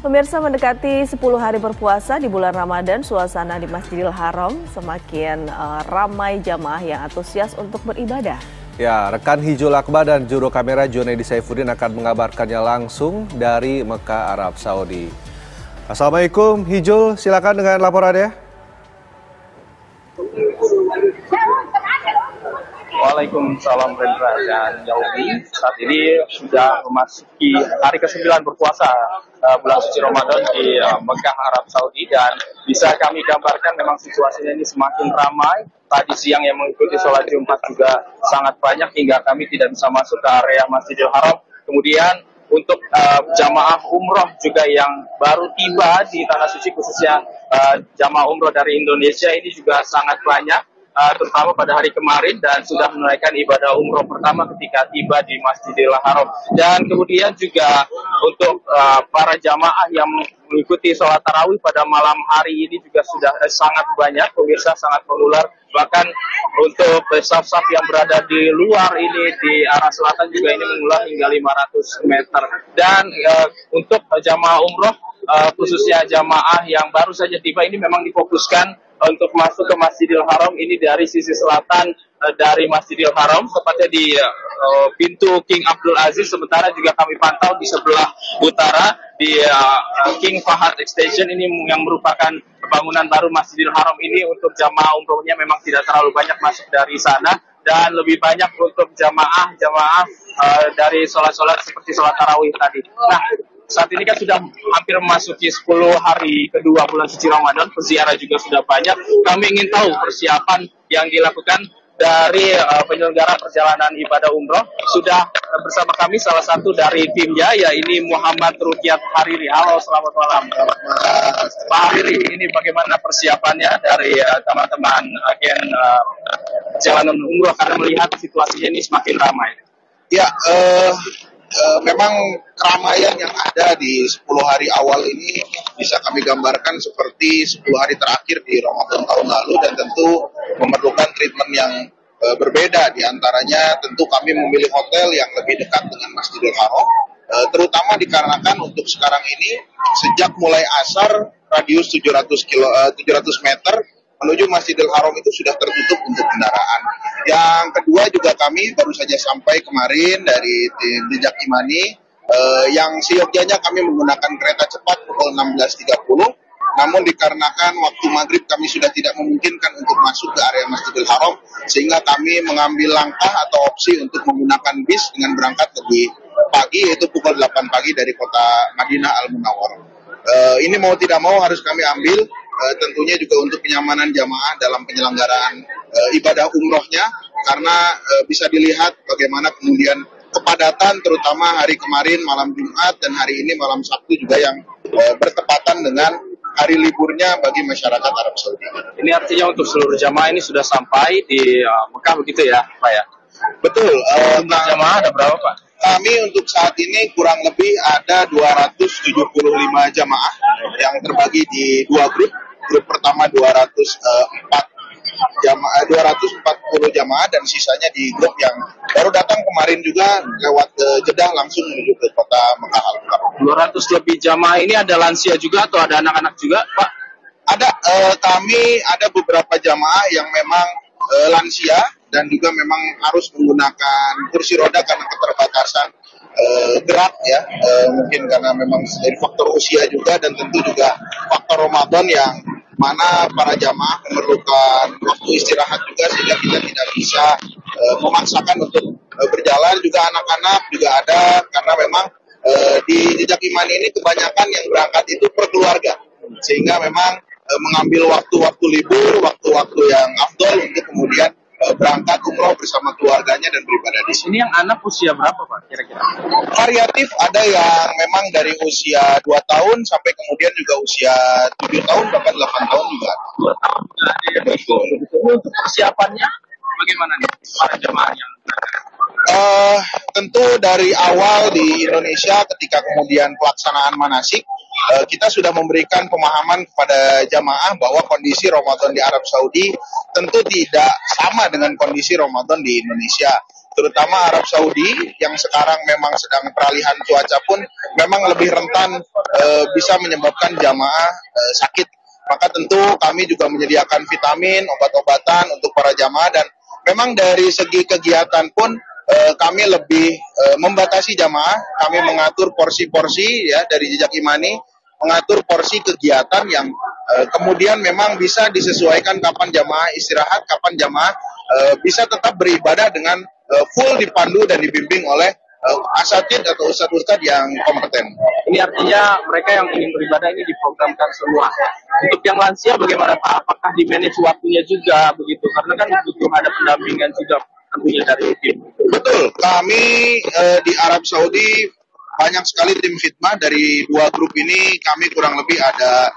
Pemirsa, mendekati 10 hari berpuasa di bulan Ramadan, suasana di Masjidil Haram semakin ramai jamaah yang antusias untuk beribadah. Ya, rekan Hijul Akbar dan juru kamera Junaidi Saifuddin akan mengabarkannya langsung dari Mekah, Arab Saudi. Assalamualaikum Hijul, silakan dengan laporannya. Waalaikumsalam Rendra dan Yaumi. Saat ini sudah memasuki hari ke-9 berpuasa bulan suci Ramadan di Mekah, Arab Saudi, dan bisa kami gambarkan memang situasinya ini semakin ramai. Tadi siang yang mengikuti sholat Jumat juga sangat banyak hingga kami tidak bisa masuk ke area Masjidil Haram. Kemudian untuk jamaah umroh juga yang baru tiba di Tanah Suci, khususnya jamaah umroh dari Indonesia ini juga sangat banyak. Terutama pada hari kemarin, dan sudah menunaikan ibadah umroh pertama ketika tiba di Masjidil Haram. Dan kemudian juga untuk para jamaah yang mengikuti sholat tarawih pada malam hari ini juga sudah sangat banyak, pemirsa, sangat mengular. Bahkan untuk saf-saf yang berada di luar ini di arah selatan juga ini mengular hingga 500 meter. Dan untuk jamaah umroh, khususnya jamaah yang baru saja tiba ini memang difokuskan untuk masuk ke Masjidil Haram ini dari sisi selatan dari Masjidil Haram, tepatnya di pintu King Abdul Aziz. Sementara juga kami pantau di sebelah utara di King Fahad Extension ini yang merupakan bangunan baru Masjidil Haram ini. Untuk jamaah umrohnya memang tidak terlalu banyak masuk dari sana, dan lebih banyak untuk jamaah dari sholat-sholat seperti sholat tarawih tadi. Nah, saat ini kan sudah hampir memasuki 10 hari kedua bulan suci Ramadan, peziarah juga sudah banyak. Kami ingin tahu persiapan yang dilakukan dari penyelenggara perjalanan ibadah umroh. Sudah bersama kami salah satu dari timnya, yaitu Muhammad Rukiat Hariri. Halo, selamat malam. Pak Hariri, ini bagaimana persiapannya dari teman-teman agen perjalanan umroh, karena melihat situasinya ini semakin ramai? Ya, memang keramaian yang ada di 10 hari awal ini bisa kami gambarkan seperti 10 hari terakhir di Ramadan tahun lalu, dan tentu memerlukan treatment yang berbeda. Di antaranya tentu kami memilih hotel yang lebih dekat dengan Masjidil Haram, terutama dikarenakan untuk sekarang ini sejak mulai asar radius 700 meter menuju Masjidil Haram itu sudah tertutup untuk kendaraan. Yang kedua juga kami baru saja sampai kemarin dari tim Jejak Imani, yang seyogyanya kami menggunakan kereta cepat pukul 16.30. Namun dikarenakan waktu maghrib kami sudah tidak memungkinkan untuk masuk ke area Masjidil Haram, sehingga kami mengambil langkah atau opsi untuk menggunakan bis dengan berangkat lebih pagi, yaitu pukul 8 pagi dari kota Madinah Al-Munawwarah. Ini mau tidak mau harus kami ambil, tentunya juga untuk kenyamanan jamaah dalam penyelenggaraan ibadah umrohnya, karena bisa dilihat bagaimana kemudian kepadatan terutama hari kemarin malam Jumat dan hari ini malam Sabtu juga yang bertepatan dengan hari liburnya bagi masyarakat Arab Saudi. Ini artinya untuk seluruh jamaah ini sudah sampai di Mekah begitu ya, Pak ya? Betul. Jumlah jamaah ada berapa, Pak? Kami untuk saat ini kurang lebih ada 275 jamaah yang terbagi di dua grup. Grup pertama 240 jamaah, dan sisanya di grup yang baru datang kemarin juga lewat Jeddah langsung menuju ke kota Mekah Al-Mukarramah. 200 lebih jamaah ini ada lansia juga atau ada anak-anak juga, Pak? Ada, kami ada beberapa jamaah yang memang lansia dan juga memang harus menggunakan kursi roda karena keterbatasan gerak ya, mungkin karena memang dari faktor usia juga, dan tentu juga faktor Ramadan yang mana para jamaah memerlukan waktu istirahat juga, sehingga kita tidak bisa memaksakan untuk berjalan. Juga anak-anak juga ada, karena memang di Jejak Imani ini kebanyakan yang berangkat itu per keluarga, sehingga memang mengambil waktu-waktu libur, waktu-waktu yang afdol untuk kemudian berangkat umroh bersama keluarganya dan beribadah di sini. Ini yang anak usia berapa, Pak, kira-kira? Variatif, ada yang memang dari usia 2 tahun sampai kemudian juga usia 7 tahun, bahkan 8 tahun juga. 2 tahun juga ada yang ikut. Untuk persiapannya bagaimana nih para jemaahnya? Tentu dari awal di Indonesia ketika kemudian pelaksanaan manasik, kita sudah memberikan pemahaman kepada jamaah bahwa kondisi Ramadan di Arab Saudi tentu tidak sama dengan kondisi Ramadan di Indonesia. Terutama Arab Saudi yang sekarang memang sedang peralihan cuaca pun memang memang lebih rentan bisa menyebabkan jamaah sakit. Maka tentu kami juga menyediakan vitamin, obat-obatan untuk para jamaah, dan memang dari segi kegiatan pun kami lebih membatasi jamaah. Kami mengatur porsi-porsi ya dari Jejak Imani, mengatur porsi kegiatan yang kemudian memang bisa disesuaikan kapan jamaah istirahat, kapan jamaah bisa tetap beribadah dengan full dipandu dan dibimbing oleh asatid atau ustadz-ustadz yang kompeten. Ini artinya mereka yang ingin beribadah ini diprogramkan semua. Untuk yang lansia bagaimana Pak? Apakah di manage waktunya juga begitu? Karena kan butuh ada pendampingan juga tentunya dari tim. Betul, kami di Arab Saudi banyak sekali tim khidmah. Dari 2 grup ini kami kurang lebih ada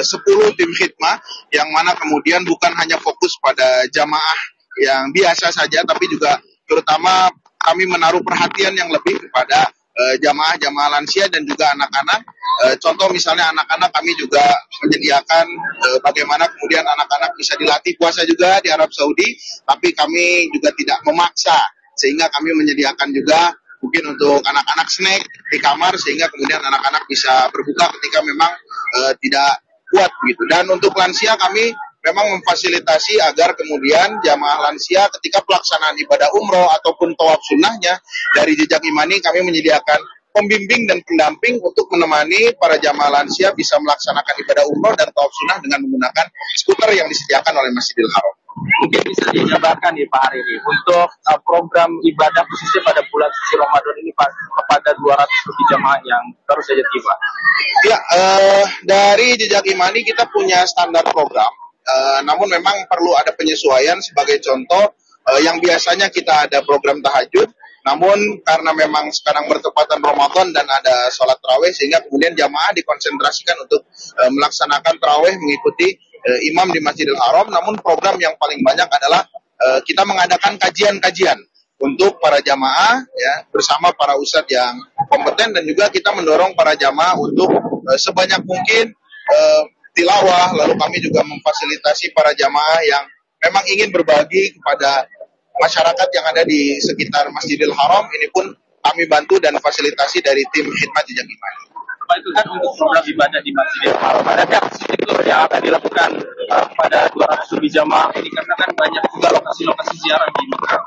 10 tim khidmah, yang mana kemudian bukan hanya fokus pada jamaah yang biasa saja, tapi juga terutama kami menaruh perhatian yang lebih kepada jamaah-jamaah lansia dan juga anak-anak. Contoh misalnya anak-anak, kami juga menyediakan bagaimana kemudian anak-anak bisa dilatih puasa juga di Arab Saudi, tapi kami juga tidak memaksa, sehingga kami menyediakan juga mungkin untuk anak-anak snack di kamar, sehingga kemudian anak-anak bisa berbuka ketika memang tidak kuat gitu. Dan untuk lansia kami memang memfasilitasi agar kemudian jamaah lansia ketika pelaksanaan ibadah umroh ataupun tawaf sunnahnya, dari Jejak Imani kami menyediakan pembimbing dan pendamping untuk menemani para jamaah lansia bisa melaksanakan ibadah umroh dan tawaf sunnah dengan menggunakan skuter yang disediakan oleh Masjidil Haram. Mungkin bisa dijabarkan nih Pak Hari ini untuk program ibadah khususnya pada bulan suci Ramadan ini Pak, kepada 200 lebih jamaah yang baru saja tiba. Ya, dari Jejak Imani kita punya standar program. Namun memang perlu ada penyesuaian. Sebagai contoh, yang biasanya kita ada program tahajud, namun karena memang sekarang bertepatan Ramadan dan ada sholat tarawih, sehingga kemudian jamaah dikonsentrasikan untuk melaksanakan tarawih mengikuti imam di Masjidil Haram. Namun program yang paling banyak adalah kita mengadakan kajian-kajian untuk para jamaah ya, bersama para ustadz yang kompeten, dan juga kita mendorong para jamaah untuk sebanyak mungkin tilawah. Lalu kami juga memfasilitasi para jamaah yang memang ingin berbagi kepada masyarakat yang ada di sekitar Masjidil Haram. Ini pun kami bantu dan fasilitasi dari tim khidmat Jejak Imani. Pak, itu kan untuk program ibadah di Masjidil Haram. Ada itu yang akan dilakukan pada 200 lebih jamaah ini, karena kan banyak juga lokasi-lokasi ziarah di Mekah.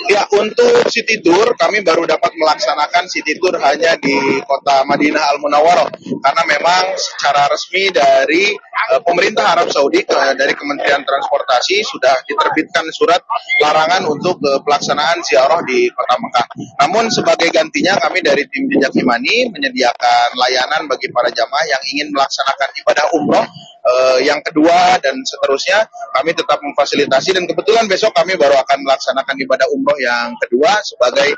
Ya, untuk City Tour kami baru dapat melaksanakan City Tour hanya di kota Madinah Al-Munawwarah, karena memang secara resmi dari pemerintah Arab Saudi, dari Kementerian Transportasi sudah diterbitkan surat larangan untuk pelaksanaan ziarah di kota Mekah. Namun sebagai gantinya kami dari tim Jejak Imani menyediakan layanan bagi para jamaah yang ingin melaksanakan ibadah umroh yang kedua dan seterusnya. Kami tetap memfasilitasi, dan kebetulan besok kami baru akan melaksanakan ibadah umroh yang kedua sebagai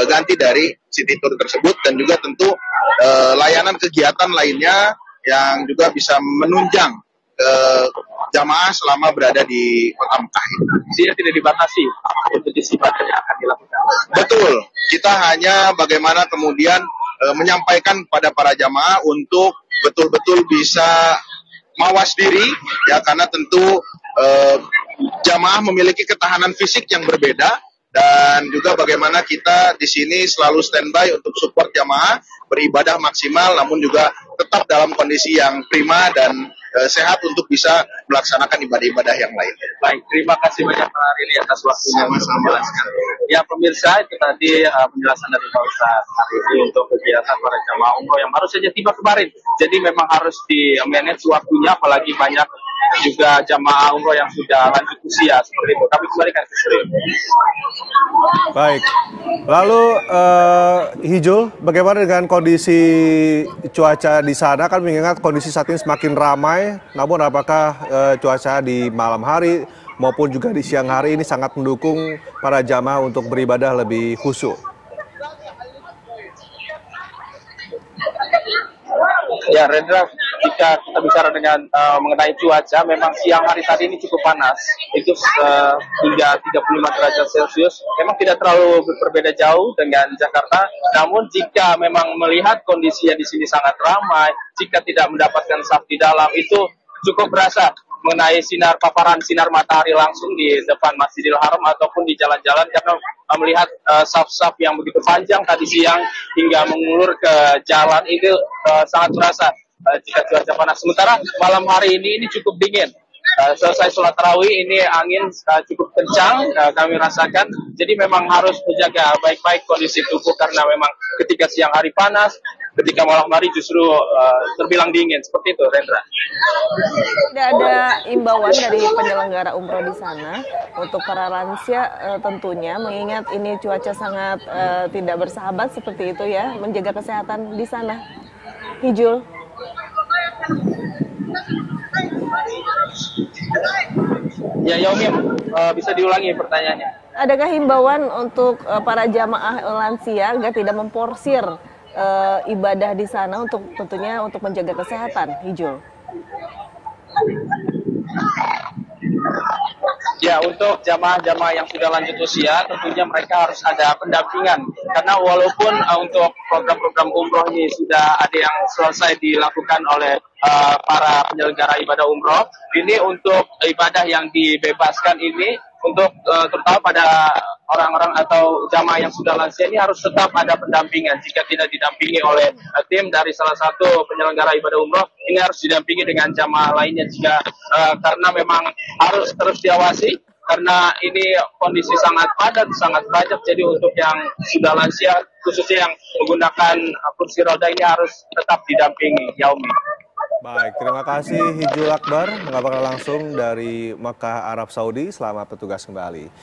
ganti dari City Tour tersebut, dan juga tentu layanan kegiatan lainnya yang juga bisa menunjang jamaah selama berada di kota Mekah. Jadi tidak dibatasi untuk ibadah yang akan dilakukan. Betul, kita hanya bagaimana kemudian menyampaikan kepada para jamaah untuk betul-betul bisa mawas diri ya, karena tentu jamaah memiliki ketahanan fisik yang berbeda, dan juga bagaimana kita di sini selalu standby untuk support jamaah beribadah maksimal, namun juga tetap dalam kondisi yang prima dan sehat untuk bisa melaksanakan ibadah-ibadah yang lain. Baik, terima kasih banyak Pak Rili atas waktunya untuk menjelaskan. Ya pemirsa, itu tadi penjelasan dari Pak Ustadz hari ini untuk kegiatan para jamaah umroh yang baru saja tiba kemarin. Jadi memang harus di-manage waktunya, apalagi banyak juga jamaah umroh yang sudah lanjut usia seperti itu. Kami kembalikan ke studio. Baik, lalu Hijul, bagaimana dengan kondisi cuaca di sana? Kan mengingat kondisi saat ini semakin ramai, namun apakah cuaca di malam hari maupun juga di siang hari ini sangat mendukung para jamaah untuk beribadah lebih khusyuk? Ya Rendra, jika kita bicara dengan mengenai cuaca, memang siang hari tadi ini cukup panas, itu hingga 35 derajat Celcius. Memang tidak terlalu berbeda jauh dengan Jakarta, namun jika memang melihat kondisinya di sini sangat ramai, jika tidak mendapatkan saf di dalam, itu cukup berasa mengenai paparan sinar matahari langsung di depan Masjidil Haram ataupun di jalan-jalan, karena melihat saf-saf yang begitu panjang tadi siang hingga mengulur ke jalan itu sangat terasa jika cuaca panas. Sementara malam hari ini cukup dingin. Selesai sholat tarawih ini angin cukup kencang kami rasakan, jadi memang harus menjaga baik-baik kondisi tubuh karena memang ketika siang hari panas, ketika malam hari justru terbilang dingin, seperti itu, Rendra. Tidak ada imbauan dari penyelenggara umroh di sana untuk para lansia tentunya, mengingat ini cuaca sangat tidak bersahabat seperti itu ya, menjaga kesehatan di sana. Hijul. Ya, Yaumi, bisa diulangi pertanyaannya. Adakah himbauan untuk para jamaah lansia agar tidak memporsir ibadah di sana untuk tentunya untuk menjaga kesehatan, Hijul? Ya, untuk jamaah-jamaah yang sudah lanjut usia, tentunya mereka harus ada pendampingan. Karena walaupun untuk program-program umroh ini sudah ada yang selesai dilakukan oleh para penyelenggara ibadah umroh, ini untuk ibadah yang dibebaskan ini, untuk terutama pada orang-orang atau jamaah yang sudah lansia ini harus tetap ada pendampingan. Jika tidak didampingi oleh tim dari salah satu penyelenggara ibadah umroh, ini harus didampingi dengan jamaah lainnya jika karena memang harus terus diawasi karena ini kondisi sangat padat, sangat banyak. Jadi untuk yang sudah lansia, khususnya yang menggunakan kursi roda ini harus tetap didampingi. Yaumi. Baik, terima kasih Hijul Akbar mengabarkan langsung dari Mekah, Arab Saudi. Selamat bertugas kembali.